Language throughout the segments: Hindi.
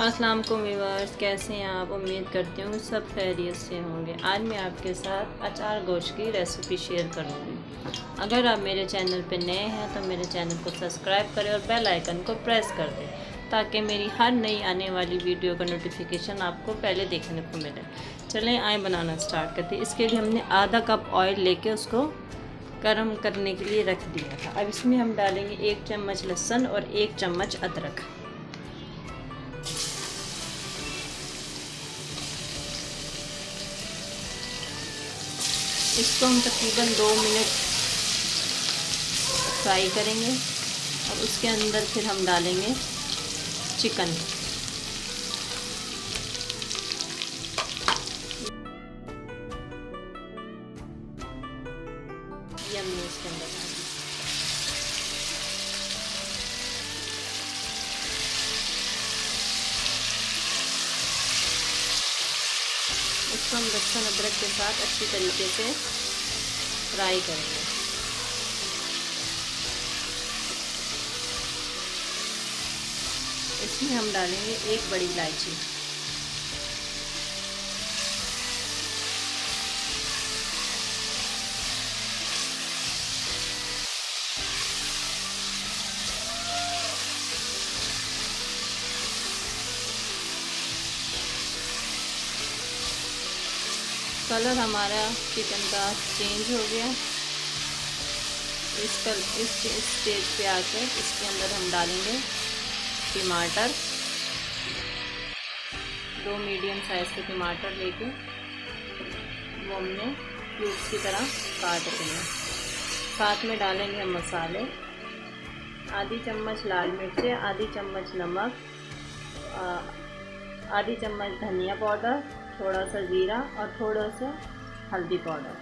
अस्सलाम वालेकुम व्यूअर्स, कैसे हैं आप। उम्मीद करती हूँ सब खैरियत से होंगे। आज मैं आपके साथ अचार गोश्त की रेसिपी शेयर करूँगी। अगर आप मेरे चैनल पर नए हैं तो मेरे चैनल को सब्सक्राइब करें और बेल आइकन को प्रेस कर दें ताकि मेरी हर नई आने वाली वीडियो का नोटिफिकेशन आपको पहले देखने को मिले। चलें आए बनाना स्टार्ट करते हैं। इसके लिए हमने आधा कप ऑयल लेके उसको गर्म करने के लिए रख दिया था। अब इसमें हम डालेंगे 1 चम्मच लहसुन और 1 चम्मच अदरक। इसको हम तकरीबन 2 मिनट फ्राई करेंगे और उसके अंदर फिर हम डालेंगे चिकन। ये हमने इसके अंदर डालेंगे। इसको हम लहसुन अदरक के साथ अच्छी तरीके से फ्राई करेंगे। इसमें हम डालेंगे 1 बड़ी इलायची, कलर हमारा चिकन का चेंज हो गया। इस स्टेज पे आकर इसके अंदर हम डालेंगे टमाटर। 2 मीडियम साइज़ के टमाटर लेके वो हमने क्यूब्स की तरह काट देंगे। साथ में डालेंगे हम मसाले, आधी चम्मच लाल मिर्च, आधी चम्मच नमक, आधी चम्मच धनिया पाउडर, थोड़ा सा जीरा और थोड़ा सा हल्दी पाउडर।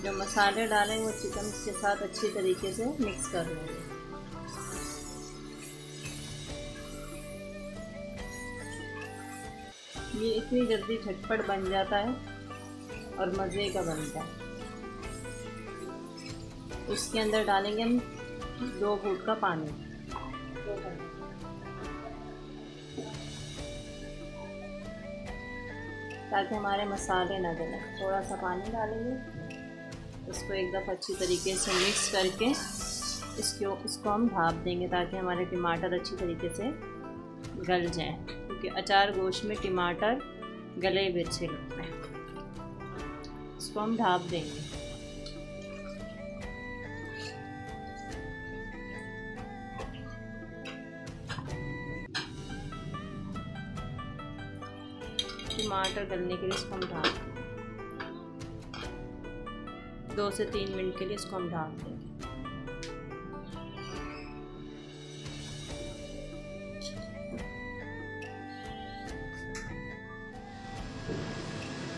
जो मसाले डालेंगे वो चिकन के साथ अच्छी तरीके से मिक्स कर लेंगे। ये इतनी जल्दी झटपट बन जाता है और मज़े का बनता है। इसके अंदर डालेंगे हम 2 घूंट का पानी, ताकि हमारे मसाले ना जले। थोड़ा सा पानी डालेंगे, इसको एक दफ़ा अच्छी तरीके से मिक्स करके इसको हम ढाँप देंगे ताकि हमारे टमाटर अच्छी तरीके से गल जाएं, क्योंकि अचार गोश्त में टमाटर गले भी अच्छे लगते हैं। इसको हम ढाँप देंगे। टमाटर गलने के लिए इसको हम ढाँप देंगे। 2 से 3 मिनट के लिए इसको हम ढाँप देंगे।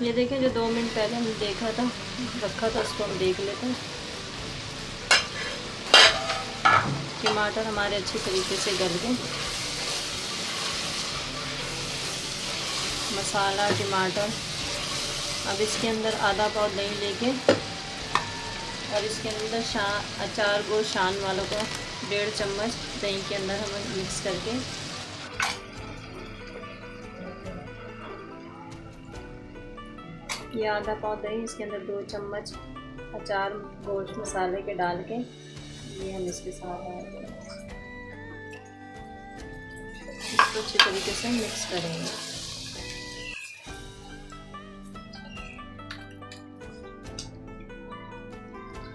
ये देखें, जो 2 मिनट पहले हमने देखा था रखा था, उसको हम देख लेते हैं। टमाटर हमारे अच्छी तरीके से गल गए। मसाला, टमाटर। अब इसके अंदर आधा पाव दही लेके और इसके अंदर अचार गोश्त शान वालों को 1.5 चम्मच दही के अंदर हम मिक्स करके ये आधा पाव दही, इसके अंदर 2 चम्मच अचार गोश्त मसाले के डाल के ये हम इसके साथ डाल देंगे। इसको अच्छी तरीके से मिक्स करेंगे।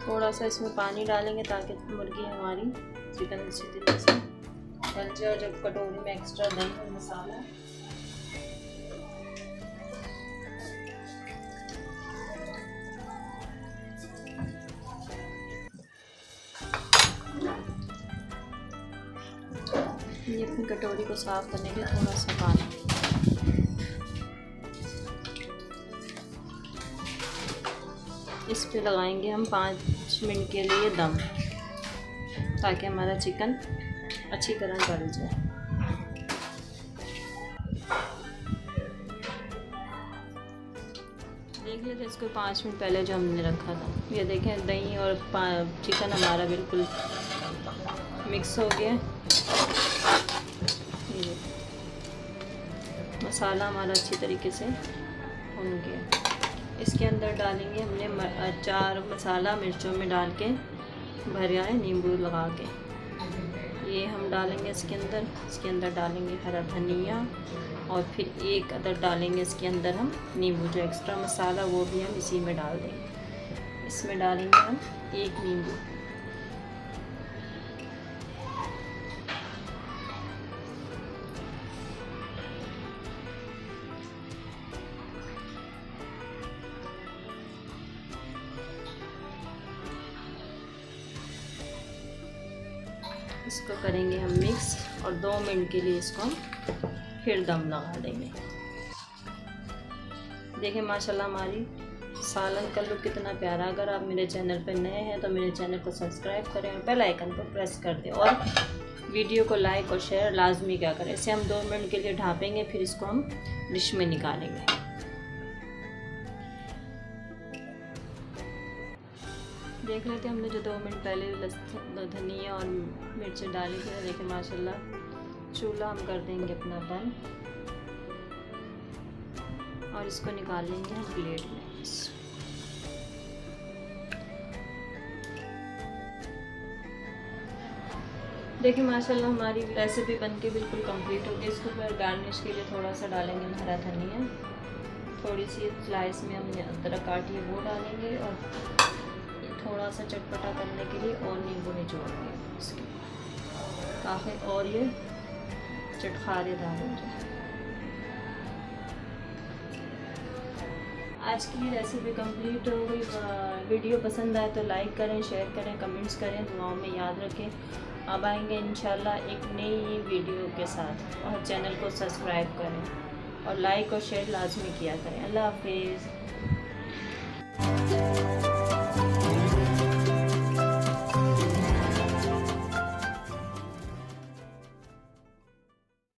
थोड़ा सा इसमें पानी डालेंगे ताकि मुर्गी हमारी चिकन अच्छी तरीके से गल जाए। जब कटोरी में एक्स्ट्रा दही और मसाला ये अपनी कटोरी को साफ करने के लिए थोड़ा सा पानी, इस पे लगाएंगे हम 5 मिनट के लिए दम, ताकि हमारा चिकन अच्छी तरह गल जाए। देख लेते इसको 5 मिनट पहले जो हमने रखा था। ये देखें दही और चिकन हमारा बिल्कुल मिक्स हो गया। ये मसाला हमारा अच्छी तरीके से भुन गया। इसके अंदर डालेंगे हमने 4 मसाला मिर्चों में डाल के भर आए नींबू लगा के, ये हम डालेंगे इसके अंदर। इसके अंदर डालेंगे हरा धनिया और फिर 1 अदद डालेंगे इसके अंदर हम नींबू, जो एक्स्ट्रा मसाला वो भी हम इसी में डाल देंगे। इसमें डालेंगे हम 1 नींबू। इसको करेंगे हम मिक्स और 2 मिनट के लिए इसको हम फिर दम लगा देंगे। देखिए माशाल्लाह हमारी सालन का लुक कितना प्यारा। अगर आप मेरे चैनल पर नए हैं तो मेरे चैनल को सब्सक्राइब करें और बेल आइकन को प्रेस कर दें और वीडियो को लाइक और शेयर लाजमी क्या करें। इसे हम 2 मिनट के लिए ढाँपेंगे, फिर इसको हम डिश में निकालेंगे। देख लेते हमने जो 2 मिनट पहले धनिया और मिर्च डाली थी। देखिए माशाल्लाह चूल्हा हम कर देंगे अपना बंद और इसको निकाल लेंगे हम प्लेट में। देखिए माशाल्लाह हमारी रेसिपी बनके बिल्कुल कंप्लीट हो गई। इसके ऊपर गार्निश के लिए थोड़ा सा डालेंगे हम हरा धनिया, थोड़ी सी स्लाइस में हमने अदरक काटी है वो डालेंगे और थोड़ा सा चटपटा करने के लिए और नींबू निचोड़ेंगे इसके काफ़ी, और ये चटखारेदार हो जाए। आज की रेसिपी कंप्लीट हो गई। वीडियो पसंद आए तो लाइक करें, शेयर करें, कमेंट्स करें, दुआओं में याद रखें। अब आएंगे इंशाल्लाह एक नई वीडियो के साथ, और चैनल को सब्सक्राइब करें और लाइक और शेयर लाजमी किया करें। अल्लाह हाफिज़।